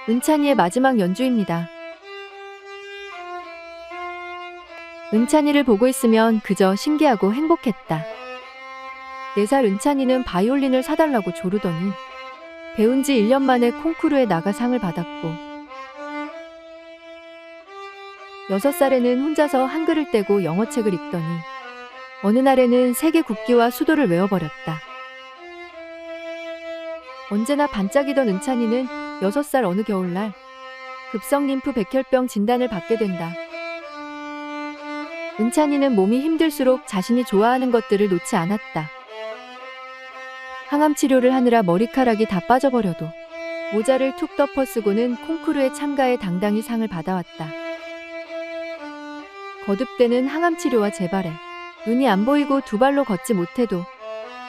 은찬이의 마지막 연주입니다. 은찬이를 보고 있으면 그저 신기하고 행복했다. 4살 은찬이는 바이올린을 사달라고 조르더니 배운 지 1년 만에 콩쿠르에 나가 상을 받았고 6살에는 혼자서 한글을 떼고 영어책을 읽더니 어느 날에는 세계 국기와 수도를 외워버렸다. 언제나 반짝이던 은찬이는 6살 어느 겨울날 급성 림프 백혈병 진단을 받게 된다. 은찬이는 몸이 힘들수록 자신이 좋아하는 것들을 놓지 않았다. 항암 치료를 하느라 머리카락이 다 빠져버려도 모자를 툭 덮어 쓰고는 콩쿠르에 참가해 당당히 상을 받아왔다. 거듭되는 항암 치료와 재발에 눈이 안 보이고 2발로 걷지 못해도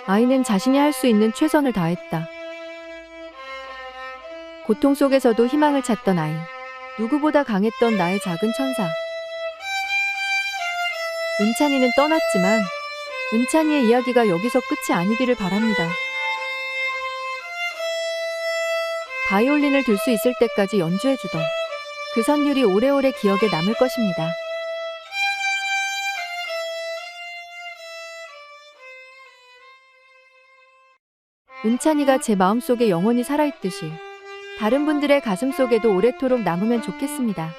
아이는 자신이 할 수 있는 최선을 다했다. 고통 속에서도 희망을 찾던 아이, 누구보다 강했던 나의 작은 천사. 은찬이는 떠났지만 은찬이의 이야기가 여기서 끝이 아니기를 바랍니다. 바이올린을 들 수 있을 때까지 연주해주던 그 선율이 오래오래 기억에 남을 것입니다. 은찬이가 제 마음속에 영원히 살아있듯이 다른 분들의 가슴 속에도 오래도록 남으면 좋겠습니다.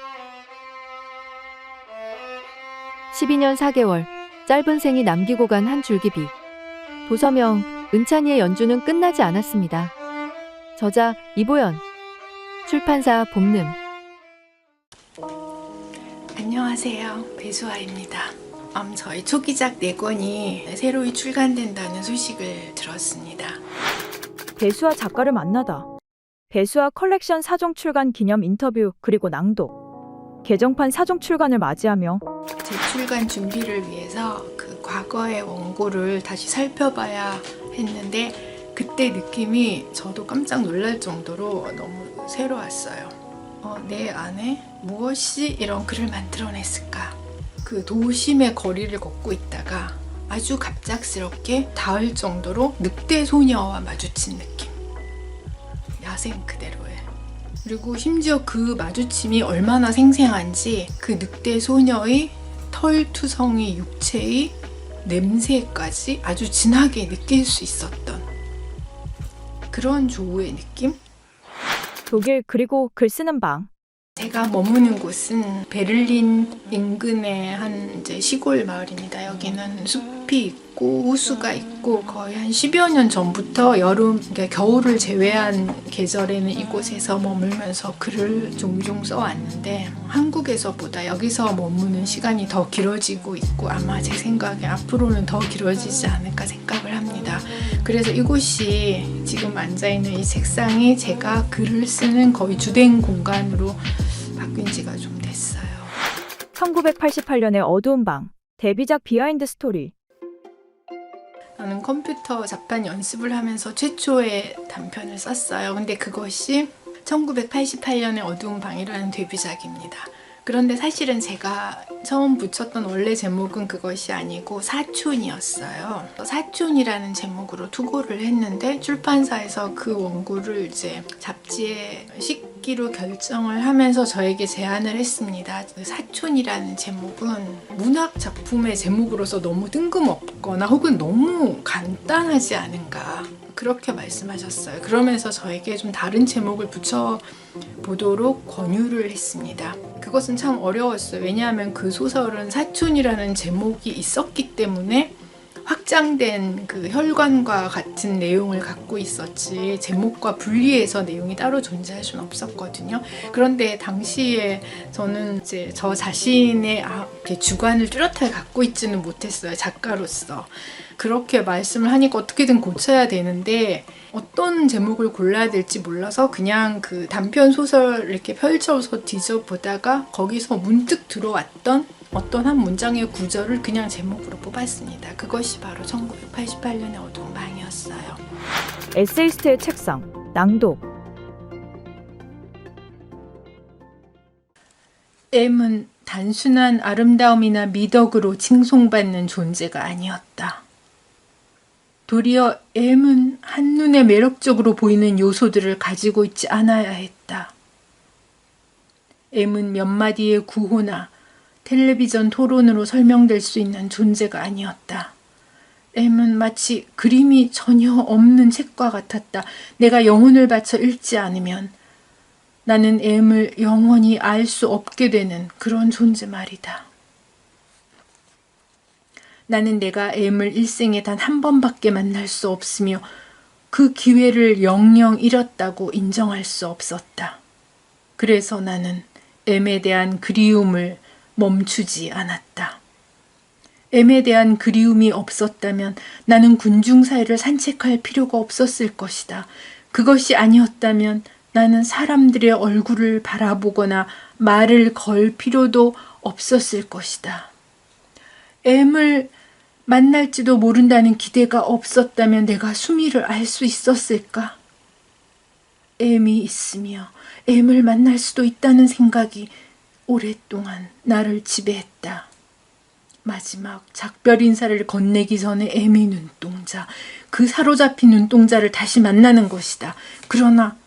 12년 4개월, 짧은 생이 남기고 간 한 줄기 빛. 도서명, 은찬이의 연주는 끝나지 않았습니다. 저자, 이보연. 출판사, 봄름. 안녕하세요. 배수아입니다. 저희 초기작 4권이 새로이 출간된다는 소식을 들었습니다. 배수아 작가를 만나다. 배수아 컬렉션 4종 출간 기념 인터뷰 그리고 낭독. 개정판 4종 출간을 맞이하며 재출간 준비를 위해서 그 과거의 원고를 다시 살펴봐야 했는데 그때 느낌이 저도 깜짝 놀랄 정도로 너무 새로웠어요. 내 안에 무엇이 이런 글을 만들어냈을까? 그 도심의 거리를 걷고 있다가 아주 갑작스럽게 닿을 정도로 늑대 소녀와 마주친 느낌. 야생 그대로의. 그리고 심지어 그 마주침이 얼마나 생생한지 그 늑대 소녀의 털투성이 육체의 냄새까지 아주 진하게 느낄 수 있었던 그런 조우의 느낌? 독일 그리고 글 쓰는 방. 제가 머무는 곳은 베를린 인근의 한 이제 시골 마을입니다. 여기는 숲이 있고 호수가 있고 거의 한 10여 년 전부터 여름, 그러니까 겨울을 제외한 계절에는 이곳에서 머물면서 글을 종종 써왔는데 한국에서보다 여기서 머무는 시간이 더 길어지고 있고 아마 제 생각에 앞으로는 더 길어지지 않을까 생각을 합니다. 그래서 이곳이 지금 앉아있는 이 책상이 제가 글을 쓰는 거의 주된 공간으로 바뀐 지가 좀 됐어요. 1988년의 어두운 방. 데뷔작 비하인드 스토리. 저는 컴퓨터 자판 연습을 하면서 최초의 단편을 썼어요. 근데 그것이 1988년의 어두운 방이라는 데뷔작입니다. 그런데 사실은 제가 처음 붙였던 원래 제목은 그것이 아니고 사촌이었어요. 사촌이라는 제목으로 투고를 했는데 출판사에서 그 원고를 이제 잡지에 싣기로 결정을 하면서 저에게 제안을 했습니다. 사촌이라는 제목은 문학 작품의 제목으로서 너무 뜬금없거나 혹은 너무 간단하지 않은가 그렇게 말씀하셨어요. 그러면서 저에게 좀 다른 제목을 붙여보도록 권유를 했습니다. 그것은 참 어려웠어요. 왜냐하면 그 소설은 사촌이라는 제목이 있었기 때문에 확장된 그 혈관과 같은 내용을 갖고 있었지 제목과 분리해서 내용이 따로 존재할 수는 없었거든요. 그런데 당시에 저는 이제 저 자신의 이렇게 주관을 뚜렷하게 갖고 있지는 못했어요. 작가로서. 그렇게 말씀을 하니까 어떻게든 고쳐야 되는데 어떤 제목을 골라야 될지 몰라서 그냥 그 단편 소설 이렇게 펼쳐서 뒤져보다가 거기서 문득 들어왔던 어떤 한 문장의 구절을 그냥 제목으로 뽑았습니다. 그것이 바로 1988년의 어두운 방이었어요. 에세이스트의 책상. 낭독. M은 단순한 아름다움이나 미덕으로 칭송받는 존재가 아니었다. 도리어 M은 한눈에 매력적으로 보이는 요소들을 가지고 있지 않아야 했다. M은 몇 마디의 구호나 텔레비전 토론으로 설명될 수 있는 존재가 아니었다. M은 마치 그림이 전혀 없는 책과 같았다. 내가 영혼을 바쳐 읽지 않으면 나는 M을 영원히 알 수 없게 되는 그런 존재 말이다. 나는 내가 M을 일생에 단 한 번밖에 만날 수 없으며 그 기회를 영영 잃었다고 인정할 수 없었다. 그래서 나는 M에 대한 그리움을 멈추지 않았다. M에 대한 그리움이 없었다면 나는 군중사회를 산책할 필요가 없었을 것이다. 그것이 아니었다면 나는 사람들의 얼굴을 바라보거나 말을 걸 필요도 없었을 것이다. M을 만날지도 모른다는 기대가 없었다면 내가 수미를 알 수 있었을까? M이 있으며 M을 만날 수도 있다는 생각이 오랫동안 나를 지배했다. 마지막 작별 인사를 건네기 전에 M의 눈동자, 그 사로잡힌 눈동자를 다시 만나는 것이다. 그러나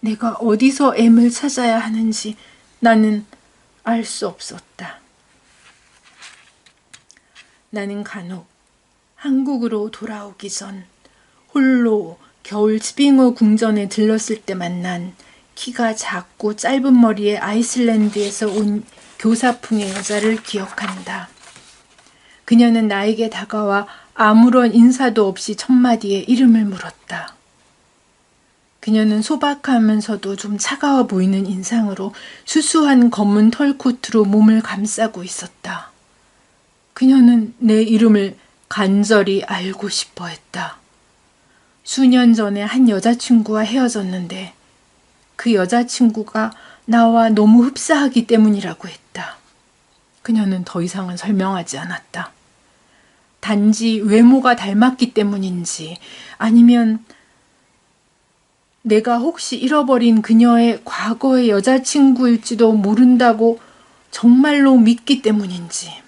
내가 어디서 M을 찾아야 하는지 나는 알 수 없었다. 나는 간혹 한국으로 돌아오기 전 홀로 겨울 스빙어 궁전에 들렀을 때 만난 키가 작고 짧은 머리의 아이슬란드에서 온 교사풍의 여자를 기억한다. 그녀는 나에게 다가와 아무런 인사도 없이 첫마디에 이름을 물었다. 그녀는 소박하면서도 좀 차가워 보이는 인상으로 수수한 검은 털코트로 몸을 감싸고 있었다. 그녀는 내 이름을 간절히 알고 싶어 했다. 수년 전에 한 여자친구와 헤어졌는데 그 여자친구가 나와 너무 흡사하기 때문이라고 했다. 그녀는 더 이상은 설명하지 않았다. 단지 외모가 닮았기 때문인지 아니면 내가 혹시 잃어버린 그녀의 과거의 여자친구일지도 모른다고 정말로 믿기 때문인지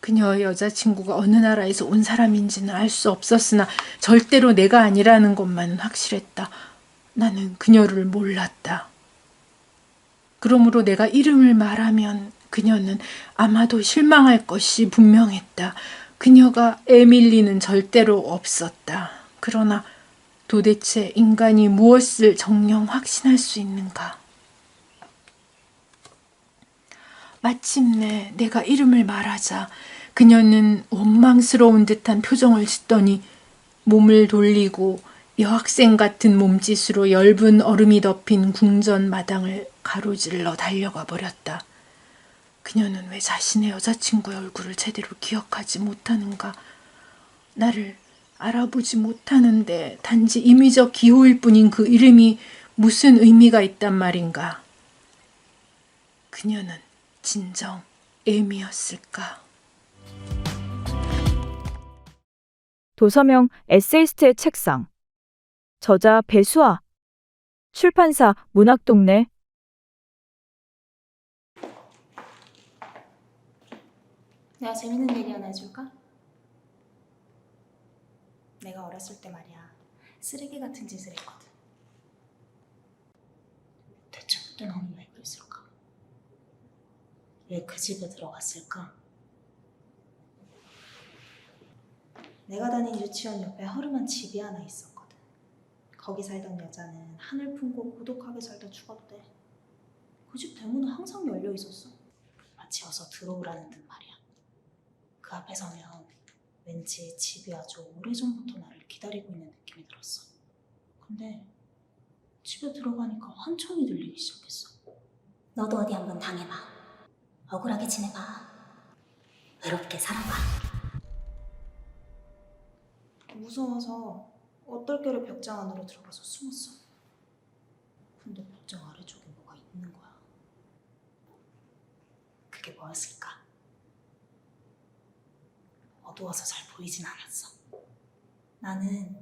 그녀의 여자친구가 어느 나라에서 온 사람인지는 알 수 없었으나 절대로 내가 아니라는 것만은 확실했다. 나는 그녀를 몰랐다. 그러므로 내가 이름을 말하면 그녀는 아마도 실망할 것이 분명했다. 그녀가 에밀리는 절대로 없었다. 그러나 도대체 인간이 무엇을 정녕 확신할 수 있는가? 마침내 내가 이름을 말하자 그녀는 원망스러운 듯한 표정을 짓더니 몸을 돌리고 여학생 같은 몸짓으로 엷은 얼음이 덮인 궁전 마당을 가로질러 달려가 버렸다. 그녀는 왜 자신의 여자친구의 얼굴을 제대로 기억하지 못하는가? 나를 알아보지 못하는데 단지 임의적 기호일 뿐인 그 이름이 무슨 의미가 있단 말인가? 그녀는 진정 M이었을까? 도서명 에세이스트의 책상. 저자 배수아. 출판사 문학동네. 내가 재밌는 얘기 하나 해줄까? 내가 어렸을 때 말이야 쓰레기 같은 짓을 했거든. 대체 그때 나는 왜 그랬을까? 왜 그 집에 들어갔을까? 내가 다닌 유치원 옆에 허름한 집이 하나 있었거든. 거기 살던 여자는 하늘 품고 고독하게 살다 죽었대. 그 집 대문은 항상 열려 있었어. 마치 어서 들어오라는 듯 말이야. 그 앞에 서면 왠지 집이 아주 오래전부터 나를 기다리고 있는 느낌이 들었어. 근데 집에 들어가니까 환청이 들리기 시작했어. 너도 어디 한번 당해봐. 억울하게 지내봐. 외롭게 살아봐. 무서워서 어떨결에 벽장 안으로 들어가서 숨었어. 근데 벽장 아래쪽에 뭐가 있는 거야. 그게 뭐였을까? 어두워서 잘 보이진 않았어. 나는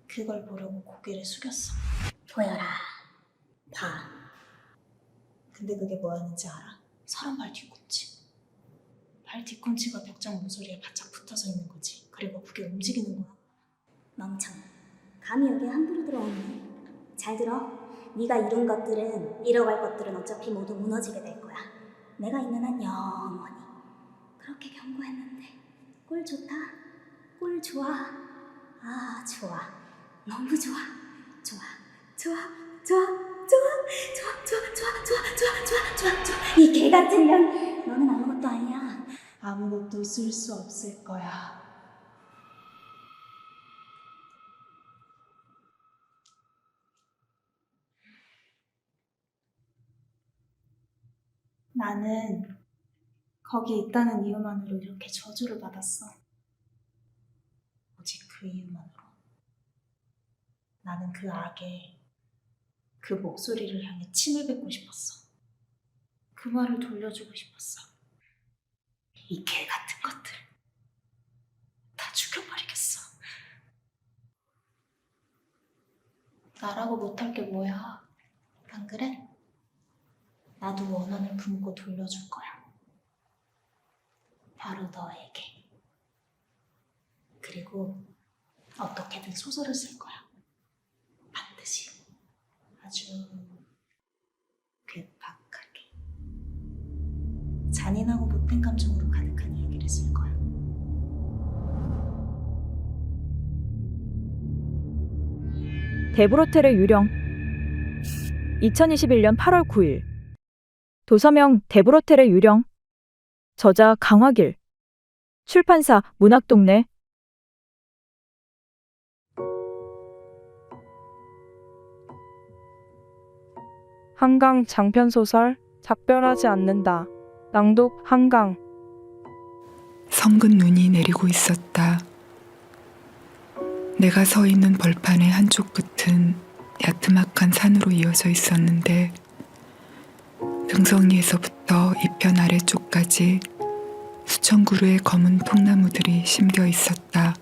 그걸 보려고 고개를 숙였어. 보여라. 봐. 근데 그게 뭐였는지 알아? 사람 발 뒤꿈치. 발 뒤꿈치가 벽장 모서리에 바짝 붙어서 있는 거지. 그리고 그게 움직이는 거야. 멍청. 감히 여기에 함부로 들어오네. 잘 들어. 네가 이룬 것들은, 잃어갈 것들은 어차피 모두 무너지게 될 거야. 내가 있는 한 영원히. 그렇게 경고했는데. 꿀 좋다. 꿀 좋아. 아, 좋아. 너무 좋아. 좋아. 좋아. 좋아. 좋아. 좋아. 좋아. 좋아. 좋아. 좋아. 좋아. 좋아. 좋아. 이 개 같은 년. 너는 아무것도 아니야. 아무것도 쓸 수 없을 거야. 나는 거기 있다는 이유만으로 이렇게 저주를 받았어. 오직 그 이유만으로. 나는 그 악에, 그 목소리를 향해 침을 뱉고 싶었어. 그 말을 돌려주고 싶었어. 이 개 같은 것들 다 죽여버리겠어. 나라고 못할 게 뭐야? 안 그래? 나도 원한을 품고 돌려줄 거야. 바로 너에게. 그리고 어떻게든 소설을 쓸 거야. 반드시. 아주 괴팍하게. 잔인하고 못된 감정으로 가득한 이야기를 쓸 거야. 데브로텔의 유령 2021년 8월 9일 도서명 데브로텔의 유령 저자 강화길 출판사 문학동네 한강 장편소설 작별하지 않는다. 낭독 한강. 성근 눈이 내리고 있었다. 내가 서 있는 벌판의 한쪽 끝은 야트막한 산으로 이어져 있었는데 등성이에서부터 이편 아래쪽까지 수천 그루의 검은 통나무들이 심겨 있었다.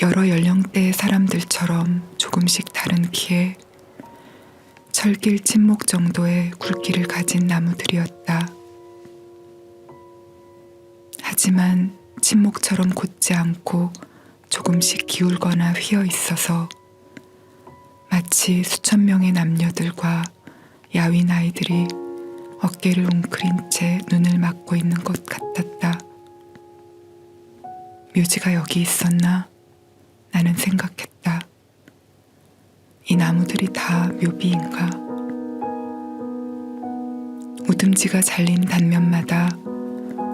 여러 연령대의 사람들처럼 조금씩 다른 키에 철길 침묵 정도의 굵기를 가진 나무들이었다. 하지만 침묵처럼 곧지 않고 조금씩 기울거나 휘어 있어서 마치 수천 명의 남녀들과 야윈 아이들이 어깨를 웅크린 채 눈을 막고 있는 것 같았다. 묘지가 여기 있었나? 나는 생각했다. 이 나무들이 다 묘비인가? 우듬지가 잘린 단면마다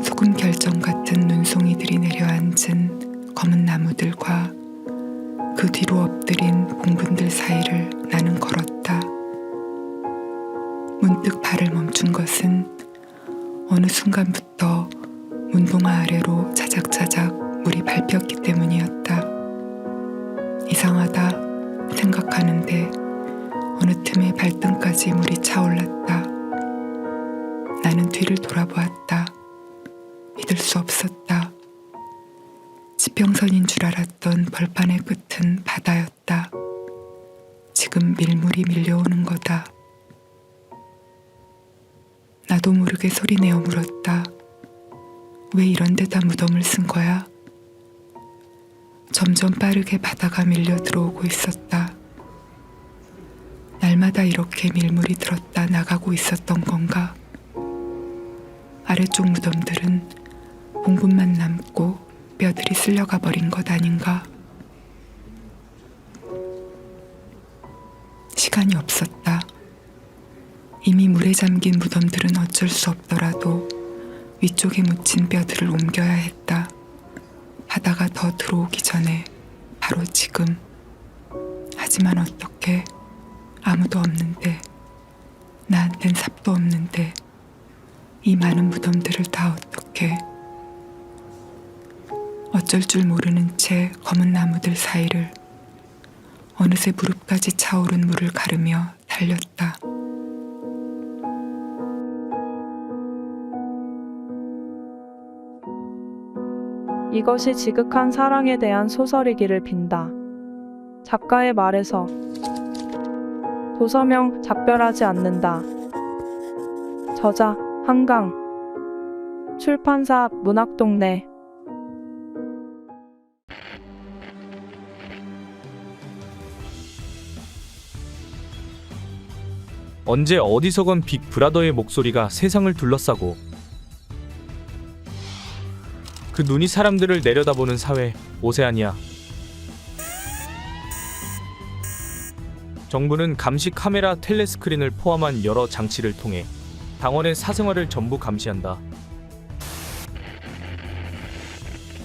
소금 결정 같은 눈송이들이 내려앉은 검은 나무들과 그 뒤로 엎드린 봉분들 사이를 나는 걸었다. 문득 발을 멈춘 것은 어느 순간부터 문동화 아래로 자작자작 물이 밟혔기 때문이었다. 이상하다 생각하는데 어느 틈에 발등까지 물이 차올랐다. 나는 뒤를 돌아보았다. 믿을 수 없었다. 지평선인 줄 알았던 벌판의 끝은 바다였다. 지금 밀물이 밀려오는 거다. 나도 모르게 소리내어 물었다. 왜 이런 데다 무덤을 쓴 거야? 점점 빠르게 바다가 밀려 들어오고 있었다. 날마다 이렇게 밀물이 들었다 나가고 있었던 건가? 아래쪽 무덤들은 봉분만 남고 뼈들이 쓸려가 버린 것 아닌가? 시간이 없었다. 이미 물에 잠긴 무덤들은 어쩔 수 없더라도 위쪽에 묻힌 뼈들을 옮겨야 했다. 바다가 더 들어오기 전에 바로 지금. 하지만 어떻게? 아무도 없는데, 나한텐 삽도 없는데 이 많은 무덤들을 다 어떻게? 어쩔 줄 모르는 채 검은 나무들 사이를 어느새 무릎까지 차오른 물을 가르며 달렸다. 이것이 지극한 사랑에 대한 소설이기를 빈다. 작가의 말에서 도서명 작별하지 않는다. 저자 한강 출판사 문학동네 언제 어디서건 빅브라더의 목소리가 세상을 둘러싸고 그 눈이 사람들을 내려다보는 사회, 오세아니아. 정부는 감시 카메라 텔레스크린을 포함한 여러 장치를 통해 당원의 사생활을 전부 감시한다.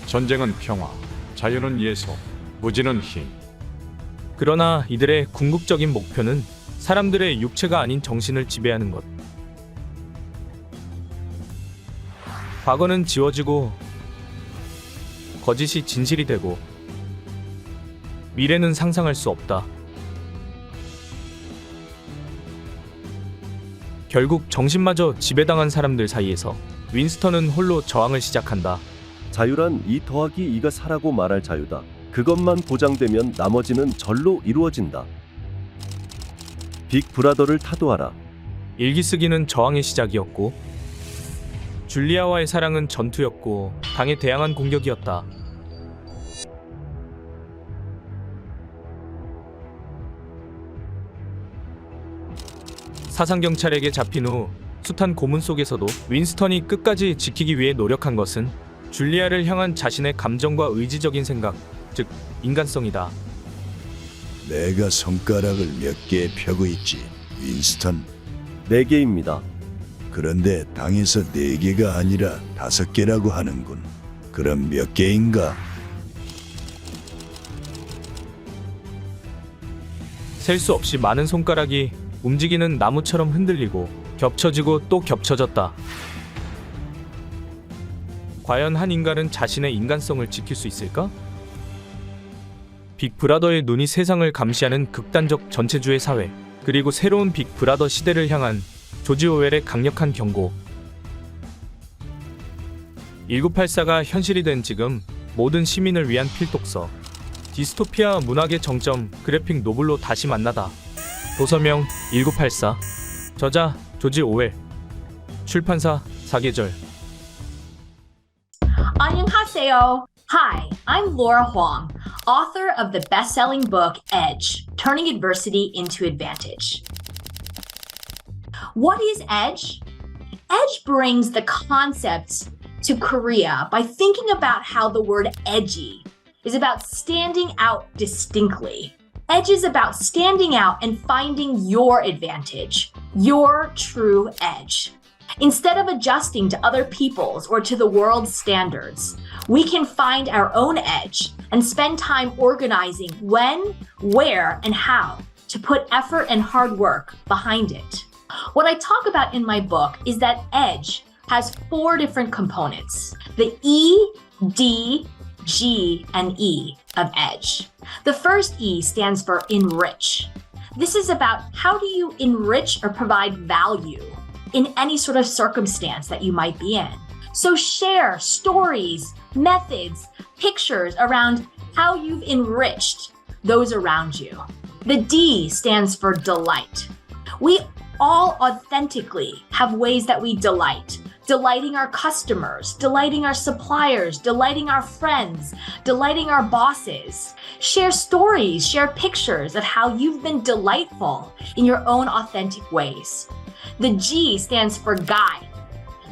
전쟁은 평화, 자유는 예소, 무지는 힘. 그러나 이들의 궁극적인 목표는 사람들의 육체가 아닌 정신을 지배하는 것. 과거는 지워지고 거짓이 진실이 되고 미래는 상상할 수 없다. 결국 정신마저 지배당한 사람들 사이에서 윈스턴은 홀로 저항을 시작한다. 자유란 2 더하기 2가 4라고 말할 자유다. 그것만 보장되면 나머지는 절로 이루어진다. 빅브라더를 타도하라. 일기 쓰기는 저항의 시작이었고 줄리아와의 사랑은 전투였고 당에 대항한 공격이었다. 사상경찰에게 잡힌 후 숱한 고문 속에서도 윈스턴이 끝까지 지키기 위해 노력한 것은 줄리아를 향한 자신의 감정과 의지적인 생각, 즉 인간성이다. 내가 손가락을 몇 개 펴고 있지, 윈스턴? 4개입니다. 그런데 당에서 4개가 아니라 5개라고 하는군. 그럼 몇 개인가? 셀 수 없이 많은 손가락이 움직이는 나무처럼 흔들리고 겹쳐지고 또 겹쳐졌다. 과연 한 인간은 자신의 인간성을 지킬 수 있을까? 빅브라더의 눈이 세상을 감시하는 극단적 전체주의 사회, 그리고 새로운 빅브라더 시대를 향한 조지 오웰의 강력한 경고. 1984가 현실이 된 지금 모든 시민을 위한 필독서. 디스토피아 문학의 정점, 그래픽 노블로 다시 만나다. 도서명 1984. 저자 조지 오웰. 출판사 사계절. 안녕하세요. Hi, I'm Laura Huang, author of the best-selling book Edge: Turning Adversity into Advantage. What is Edge? Edge brings the concepts to Korea by thinking about how the word edgy is about standing out distinctly. Edge is about standing out and finding your advantage, your true edge. Instead of adjusting to other people's or to the world's standards, we can find our own edge and spend time organizing when, where, and how to put effort and hard work behind it. What I talk about in my book is that edge has 4 different components: the E, D, G, and E of edge. The first E stands for enrich. This is about how do you enrich or provide value in any sort of circumstance that you might be in. So share stories, methods, pictures around how you've enriched those around you. The D stands for delight. We all authentically have ways that we delight. Delighting our customers, delighting our suppliers, delighting our friends, delighting our bosses. Share stories, share pictures of how you've been delightful in your own authentic ways. The G stands for guide.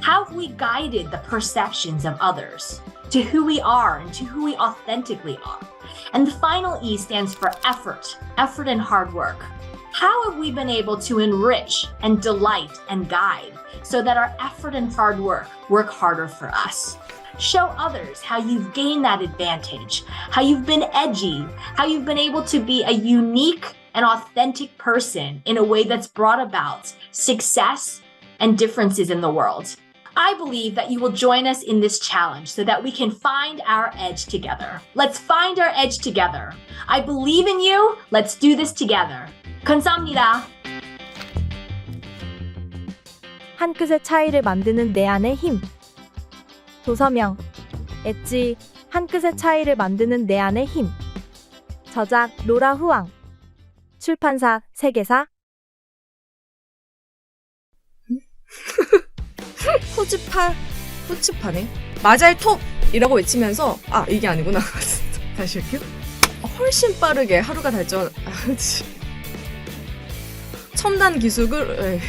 How have we guided the perceptions of others to who we are and to who we authentically are? And the final E stands for effort and hard work. How have we been able to enrich and delight and guide so that our effort and hard work harder for us? Show others how you've gained that advantage, how you've been edgy, how you've been able to be a unique and authentic person in a way that's brought about success and differences in the world. I believe that you will join us in this challenge so that we can find our edge together. Let's find our edge together. I believe in you. Let's do this together. 감사합니다. 한 끗의 차이를 만드는 내 안의 힘. 도서명 엣지 한 끗의 차이를 만드는 내 안의 힘. 저작 로라 후앙. 출판사 세계사. 후츠파네. 마잘톱이라고 외치면서 이게 아니구나. 다시 할게요. 훨씬 빠르게 하루가 첨단 기술을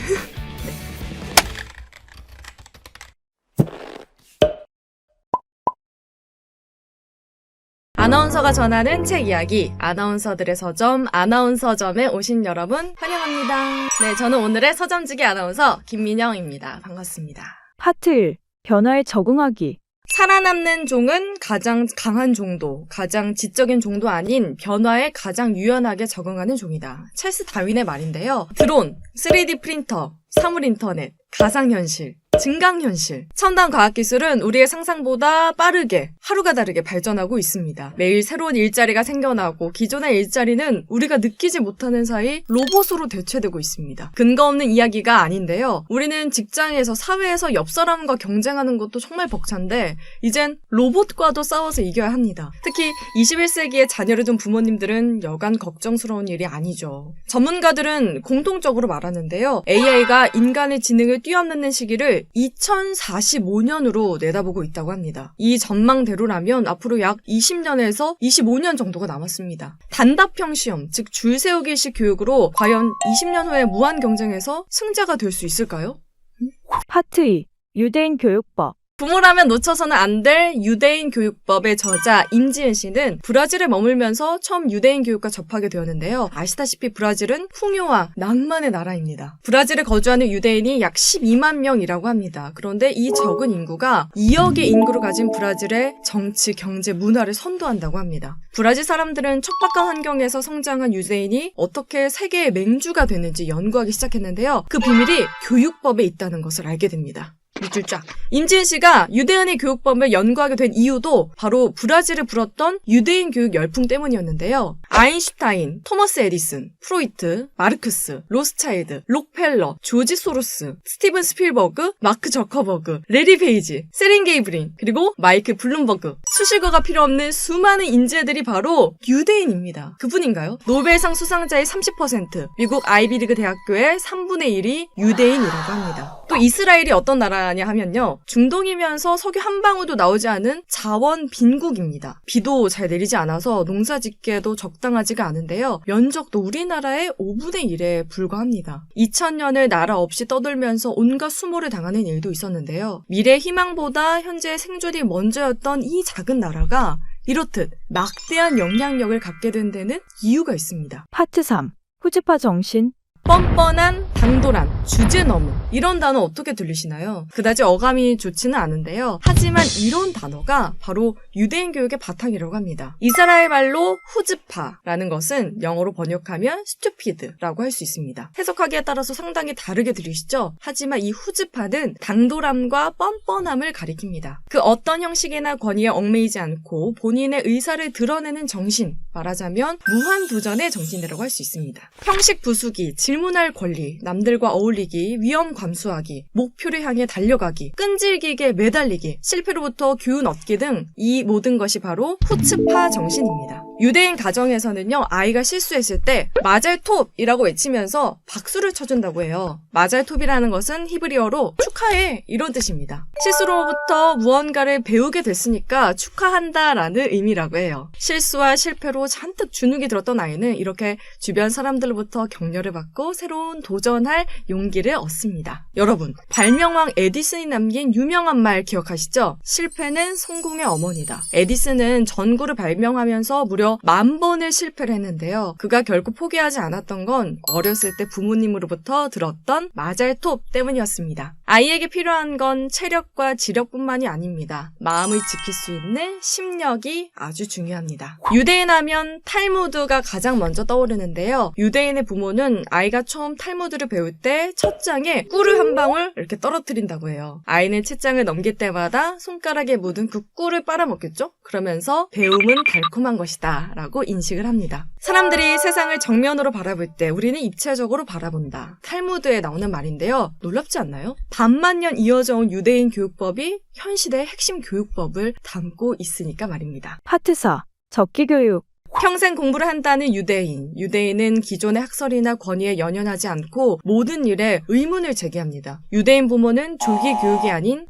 아나운서가 전하는 책 이야기, 아나운서들의 서점, 아나운서점에 오신 여러분 환영합니다. 네, 저는 오늘의 서점지기 아나운서 김민영입니다. 반갑습니다. 파트 1. 변화에 적응하기. 살아남는 종은 가장 강한 종도, 가장 지적인 종도 아닌 변화에 가장 유연하게 적응하는 종이다. 찰스 다윈의 말인데요. 드론, 3D 프린터, 사물 인터넷, 가상현실, 증강현실. 첨단 과학기술은 우리의 상상보다 빠르게 하루가 다르게 발전하고 있습니다. 매일 새로운 일자리가 생겨나고 기존의 일자리는 우리가 느끼지 못하는 사이 로봇으로 대체되고 있습니다. 근거 없는 이야기가 아닌데요. 우리는 직장에서 사회에서 옆 사람과 경쟁하는 것도 정말 벅찬데 이젠 로봇과도 싸워서 이겨야 합니다. 특히 21세기에 자녀를 둔 부모님들은 여간 걱정스러운 일이 아니죠. 전문가들은 공통적으로 말하는데요. AI가 인간의 지능을 뛰어넘는 시기를 2045년으로 내다보고 있다고 합니다. 이 전망대로라면 앞으로 약 20년에서 25년 정도가 남았습니다. 단답형 시험, 즉 줄 세우기식 교육으로 과연 20년 후에 무한 경쟁에서 승자가 될 수 있을까요? 파트 2. 유대인 교육법. 부모라면 놓쳐서는 안 될 유대인 교육법의 저자 임지은 씨는 브라질에 머물면서 처음 유대인 교육과 접하게 되었는데요. 아시다시피 브라질은 풍요와 낭만의 나라입니다. 브라질에 거주하는 유대인이 약 12만 명이라고 합니다. 그런데 이 적은 인구가 2억의 인구를 가진 브라질의 정치, 경제, 문화를 선도한다고 합니다. 브라질 사람들은 척박한 환경에서 성장한 유대인이 어떻게 세계의 맹주가 되는지 연구하기 시작했는데요. 그 비밀이 교육법에 있다는 것을 알게 됩니다. 밑줄 쫙. 임지은 씨가 유대인의 교육법을 연구하게 된 이유도 바로 브라질을 불었던 유대인 교육 열풍 때문이었는데요. 아인슈타인, 토머스 에디슨, 프로이트, 마르크스, 로스차일드, 록펠러, 조지 소로스, 스티븐 스필버그, 마크 저커버그, 레리 페이지, 세린 게이브린, 그리고 마이클 블룸버그. 수식어가 필요 없는 수많은 인재들이 바로 유대인입니다. 그분인가요? 노벨상 수상자의 30%, 미국 아이비리그 대학교의 3분의 1이 유대인이라고 합니다. 또 이스라엘이 어떤 나라냐 하면요. 중동이면서 석유 한 방울도 나오지 않은 자원 빈국입니다. 비도 잘 내리지 않아서 농사 짓기에도 적당하지가 않은데요. 면적도 우리나라의 5분의 1에 불과합니다. 2000년을 나라 없이 떠돌면서 온갖 수모를 당하는 일도 있었는데요. 미래 희망보다 현재의 생존이 먼저였던 이 작은 나라가 이렇듯 막대한 영향력을 갖게 된 데는 이유가 있습니다. 파트 3. 후지파 정신. 뻔뻔한, 당돌한, 주제넘음 이런 단어 어떻게 들리시나요? 그다지 어감이 좋지는 않은데요. 하지만 이런 단어가 바로 유대인 교육의 바탕이라고 합니다. 이스라엘 말로 후즈파라는 것은 영어로 번역하면 stupid라고 할 수 있습니다. 해석하기에 따라서 상당히 다르게 들리시죠? 하지만 이 후즈파는 당돌함과 뻔뻔함을 가리킵니다. 그 어떤 형식이나 권위에 얽매이지 않고 본인의 의사를 드러내는 정신, 말하자면 무한도전의 정신이라고 할 수 있습니다. 형식 부수기, 질문할 권리, 남들과 어울리기, 위험 감수하기, 목표를 향해 달려가기, 끈질기게 매달리기, 실패로부터 교훈 얻기 등 이 모든 것이 바로 후츠파 정신입니다. 유대인 가정에서는요, 아이가 실수했을 때 마잘톱이라고 외치면서 박수를 쳐준다고 해요. 마잘톱이라는 것은 히브리어로 축하해 이런 뜻입니다. 실수로부터 무언가를 배우게 됐으니까 축하한다라는 의미라고 해요. 실수와 실패로 잔뜩 주눅이 들었던 아이는 이렇게 주변 사람들로부터 격려를 받고 새로운 도전할 용기를 얻습니다. 여러분, 발명왕 에디슨이 남긴 유명한 말 기억하시죠? 실패는 성공의 어머니다. 에디슨은 전구를 발명하면서 무려 10,000번을 실패를 했는데요. 그가 결코 포기하지 않았던 건 어렸을 때 부모님으로부터 들었던 마잘톱 때문이었습니다. 아이에게 필요한 건 체력과 지력뿐만이 아닙니다. 마음을 지킬 수 있는 심력이 아주 중요합니다. 유대인 하면 탈무드가 가장 먼저 떠오르는데요. 유대인의 부모는 아이가 처음 탈무드를 배울 때 첫 장에 꿀을 한 방울 이렇게 떨어뜨린다고 해요. 아이는 채장을 넘길 때마다 손가락에 묻은 그 꿀을 빨아먹겠죠? 그러면서 배움은 달콤한 것이다 라고 인식을 합니다. 사람들이 세상을 정면으로 바라볼 때 우리는 입체적으로 바라본다. 탈무드에 나오는 말인데요. 놀랍지 않나요? 반만 년 이어져 온 유대인 교육법이 현 시대의 핵심 교육법을 담고 있으니까 말입니다. 파트 4. 적기교육. 평생 공부를 한다는 유대인. 유대인은 기존의 학설이나 권위에 연연하지 않고 모든 일에 의문을 제기합니다. 유대인 부모는 조기 교육이 아닌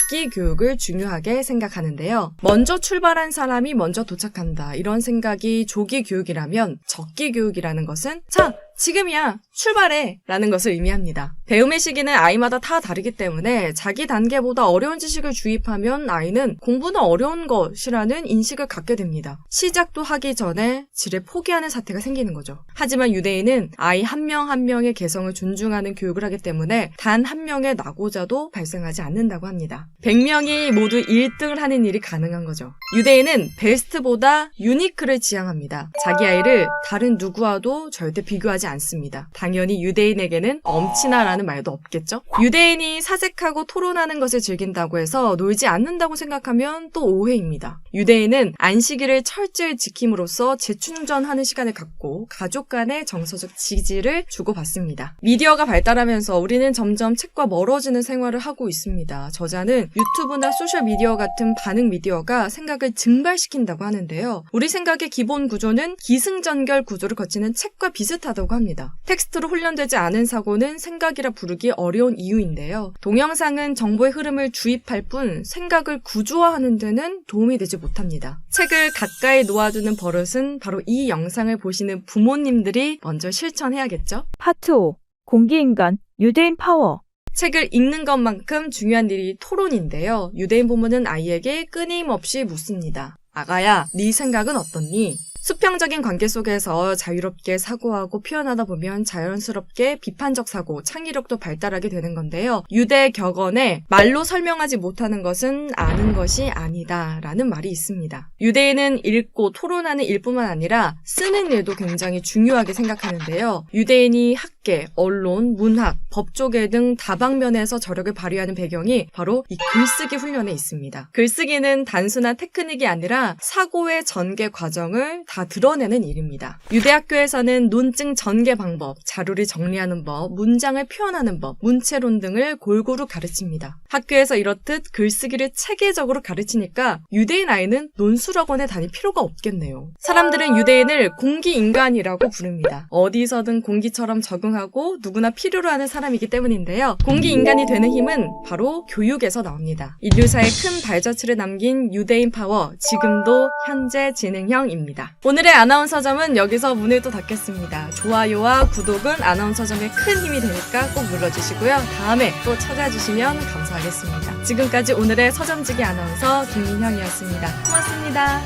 적기 교육을 중요하게 생각하는데요. 먼저 출발한 사람이 먼저 도착한다. 이런 생각이 조기 교육이라면 적기 교육이라는 것은 자, 지금이야, 출발해! 라는 것을 의미합니다. 배움의 시기는 아이마다 다 다르기 때문에 자기 단계보다 어려운 지식을 주입하면 아이는 공부는 어려운 것이라는 인식을 갖게 됩니다. 시작도 하기 전에 지레 포기하는 사태가 생기는 거죠. 하지만 유대인은 아이 한 명 한 명의 개성을 존중하는 교육을 하기 때문에 단 한 명의 낙오자도 발생하지 않는다고 합니다. 100명이 모두 1등을 하는 일이 가능한 거죠. 유대인은 베스트보다 유니크를 지향합니다. 자기 아이를 다른 누구와도 절대 비교하지 않습니다. 당연히 유대인에게는 엄친아라는 말도 없겠죠? 유대인이 사색하고 토론하는 것을 즐긴다고 해서 놀지 않는다고 생각하면 또 오해입니다. 유대인은 안식일을 철저히 지킴으로써 재충전하는 시간을 갖고 가족 간의 정서적 지지를 주고받습니다. 미디어가 발달하면서 우리는 점점 책과 멀어지는 생활을 하고 있습니다. 저자는 유튜브나 소셜미디어 같은 반응 미디어가 생각을 증발시킨다고 하는데요. 우리 생각의 기본 구조는 기승전결 구조를 거치는 책과 비슷하다고 합니다. 텍스트로 훈련되지 않은 사고는 생각이라 부르기 어려운 이유인데요. 동영상은 정보의 흐름을 주입할 뿐 생각을 구조화하는 데는 도움이 되지 못합니다. 책을 가까이 놓아두는 버릇은 바로 이 영상을 보시는 부모님들이 먼저 실천해야겠죠? 파트 5. 공기인간, 유대인 파워. 책을 읽는 것만큼 중요한 일이 토론인데요. 유대인 부모는 아이에게 끊임없이 묻습니다. 아가야, 네 생각은 어떻니? 수평적인 관계 속에서 자유롭게 사고하고 표현하다 보면 자연스럽게 비판적 사고, 창의력도 발달하게 되는 건데요. 유대 격언에 말로 설명하지 못하는 것은 아는 것이 아니다 라는 말이 있습니다. 유대인은 읽고 토론하는 일뿐만 아니라 쓰는 일도 굉장히 중요하게 생각하는데요. 유대인이 학계, 언론, 문학, 법조계 등 다방면에서 저력을 발휘하는 배경이 바로 이 글쓰기 훈련에 있습니다. 글쓰기는 단순한 테크닉이 아니라 사고의 전개 과정을 다 드러내는 일입니다. 유대학교에서는 논증 전개 방법, 자료를 정리하는 법, 문장을 표현하는 법, 문체론 등을 골고루 가르칩니다. 학교에서 이렇듯 글쓰기를 체계적으로 가르치니까 유대인 아이는 논술학원에 다닐 필요가 없겠네요. 사람들은 유대인을 공기인간이라고 부릅니다. 어디서든 공기처럼 적응하고 누구나 필요로 하는 사람이기 때문인데요. 공기인간이 되는 힘은 바로 교육에서 나옵니다. 인류사에 큰 발자취를 남긴 유대인 파워, 지금도 현재 진행형입니다. 오늘의 아나운서점은 여기서 문을 또 닫겠습니다. 좋아요와 구독은 아나운서점에 큰 힘이 되니까 꼭 눌러주시고요. 다음에 또 찾아주시면 감사하겠습니다. 지금까지 오늘의 서점지기 아나운서 김민형이었습니다. 고맙습니다.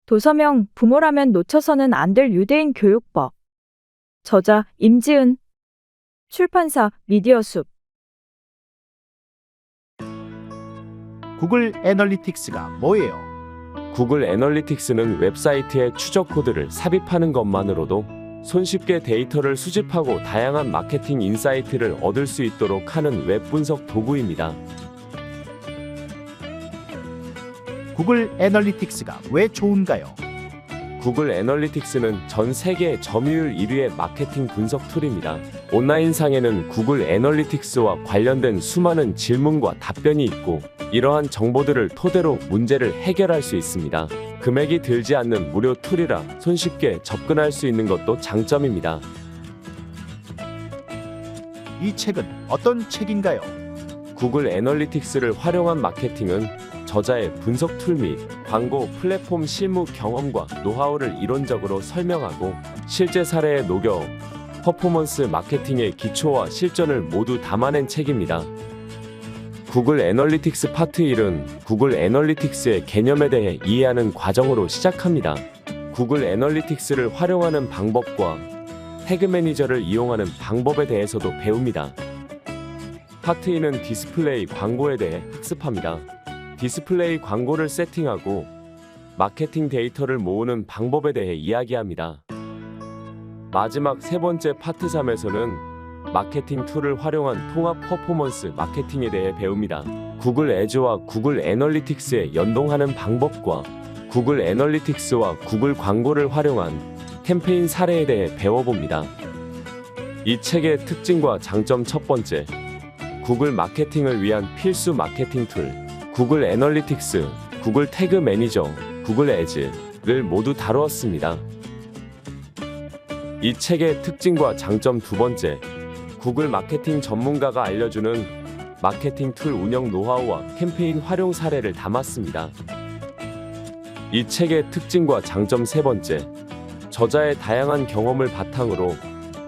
도서명 부모라면 놓쳐서는 안 될 유대인 교육법. 저자 임지은. 출판사 미디어숲. 구글 애널리틱스가 뭐예요? 구글 애널리틱스는 웹사이트의 추적 코드를 삽입하는 것만으로도 손쉽게 데이터를 수집하고 다양한 마케팅 인사이트를 얻을 수 있도록 하는 웹 분석 도구입니다. 구글 애널리틱스가 왜 좋은가요? 구글 애널리틱스는 전 세계 점유율 1위의 마케팅 분석 툴입니다. 온라인상에는 구글 애널리틱스와 관련된 수많은 질문과 답변이 있고 이러한 정보들을 토대로 문제를 해결할 수 있습니다. 금액이 들지 않는 무료 툴이라 손쉽게 접근할 수 있는 것도 장점입니다. 이 책은 어떤 책인가요? 구글 애널리틱스를 활용한 마케팅은 저자의 분석 툴 및 광고 플랫폼 실무 경험과 노하우를 이론적으로 설명하고 실제 사례에 녹여 퍼포먼스 마케팅의 기초와 실전을 모두 담아낸 책입니다. 구글 애널리틱스 파트 1은 구글 애널리틱스의 개념에 대해 이해하는 과정으로 시작합니다. 구글 애널리틱스를 활용하는 방법과 태그 매니저를 이용하는 방법에 대해서도 배웁니다. 파트 2는 디스플레이 광고에 대해 학습합니다. 디스플레이 광고를 세팅하고 마케팅 데이터를 모으는 방법에 대해 이야기합니다. 마지막 세 번째 파트 3에서는 마케팅 툴을 활용한 통합 퍼포먼스 마케팅에 대해 배웁니다. 구글 애즈와 구글 애널리틱스에 연동하는 방법과 구글 애널리틱스와 구글 광고를 활용한 캠페인 사례에 대해 배워봅니다. 이 책의 특징과 장점 첫 번째, 구글 마케팅을 위한 필수 마케팅 툴, 구글 애널리틱스, 구글 태그 매니저, 구글 애즈를 모두 다루었습니다. 이 책의 특징과 장점 두 번째, 구글 마케팅 전문가가 알려주는 마케팅 툴 운영 노하우와 캠페인 활용 사례를 담았습니다. 이 책의 특징과 장점 세 번째, 저자의 다양한 경험을 바탕으로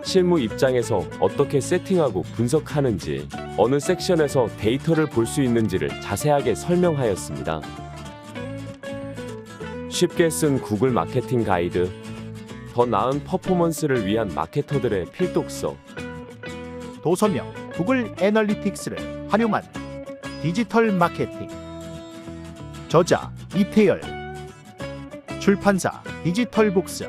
실무 입장에서 어떻게 세팅하고 분석하는지, 어느 섹션에서 데이터를 볼 수 있는지를 자세하게 설명하였습니다. 쉽게 쓴 구글 마케팅 가이드, 더 나은 퍼포먼스를 위한 마케터들의 필독서. 도서명 구글 애널리틱스를 활용한 디지털 마케팅. 저자 이태열. 출판사 디지털북스.